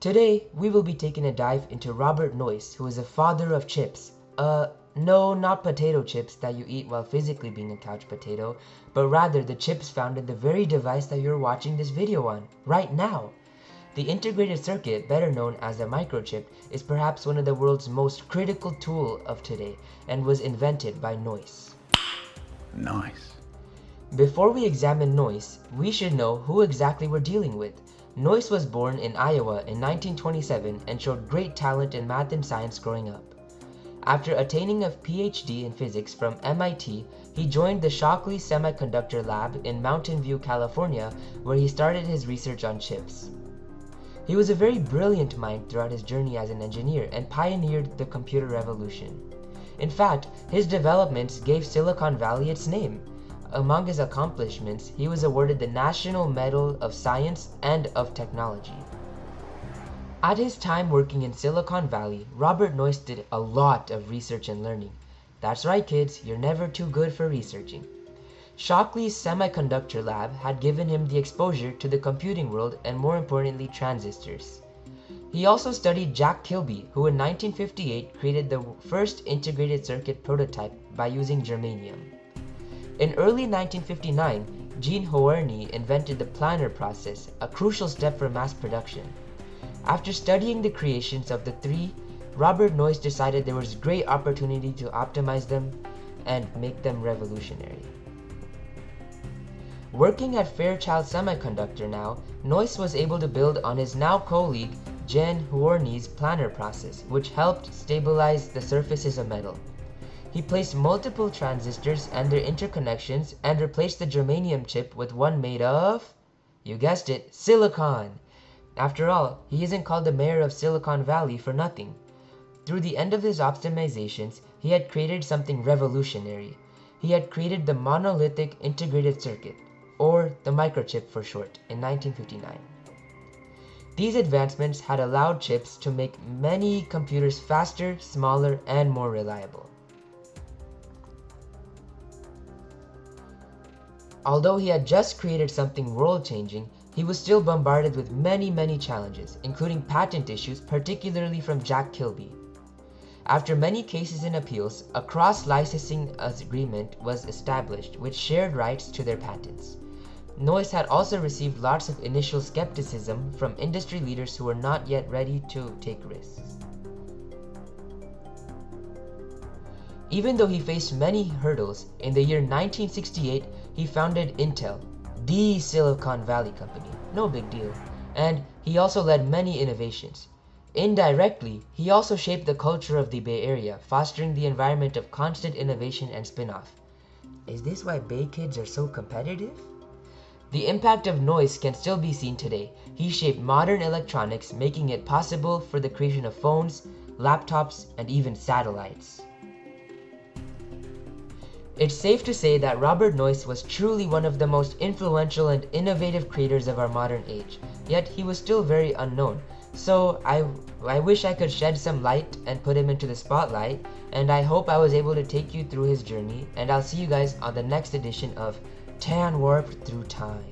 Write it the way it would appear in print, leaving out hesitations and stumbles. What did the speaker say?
Today, we will be taking a dive into Robert Noyce, who is the father of chips. No, not potato chips that you eat while physically being a couch potato, but rather the chips found in the very device that you're watching this video on, right now. The integrated circuit, better known as a microchip, is perhaps one of the world's most critical tool of today and was invented by Noyce. Nice. Before we examine Noyce, we should know who exactly we're dealing with. Noyce was born in Iowa in 1927 and showed great talent in math and science growing up. After attaining a PhD in physics from MIT, he joined the Shockley Semiconductor Lab in Mountain View, California, where he started his research on chips. He was a very brilliant mind throughout his journey as an engineer and pioneered the computer revolution. In fact, his developments gave Silicon Valley its name. Among his accomplishments, he was awarded the National Medal of Science and of Technology. At his time working in Silicon Valley, Robert Noyce did a lot of research and learning. That's right, kids, you're never too good for researching. Shockley's Semiconductor Lab had given him the exposure to the computing world and, more importantly, transistors. He also studied Jack Kilby, who in 1958 created the first integrated circuit prototype by using germanium. In early 1959, Jean Hoerni invented the planar process, a crucial step for mass production. After studying the creations of the three, Robert Noyce decided there was great opportunity to optimize them and make them revolutionary. Working at Fairchild Semiconductor now, Noyce was able to build on his now colleague Jean Hoerni's planar process, which helped stabilize the surfaces of metal. He placed multiple transistors and their interconnections and replaced the germanium chip with one made of, you guessed it, silicon. After all, he isn't called the mayor of Silicon Valley for nothing. Through the end of his optimizations, he had created something revolutionary. He had created the monolithic integrated circuit, or the microchip for short, in 1959. These advancements had allowed chips to make many computers faster, smaller, and more reliable. Although he had just created something world-changing, he was still bombarded with many challenges, including patent issues, particularly from Jack Kilby. After many cases and appeals, a cross-licensing agreement was established which shared rights to their patents. Noyce had also received lots of initial skepticism from industry leaders who were not yet ready to take risks. Even though he faced many hurdles, in the year 1968, he founded Intel, the Silicon Valley company, no big deal, and he also led many innovations. Indirectly, he also shaped the culture of the Bay Area, fostering the environment of constant innovation and spin-off. Is this why Bay kids are so competitive? The impact of Noyce can still be seen today. He shaped modern electronics, making it possible for the creation of phones, laptops, and even satellites. It's safe to say that Robert Noyce was truly one of the most influential and innovative creators of our modern age, yet he was still very unknown. So I wish I could shed some light and put him into the spotlight, and I hope I was able to take you through his journey, and I'll see you guys on the next edition of Tan Warp Through Time.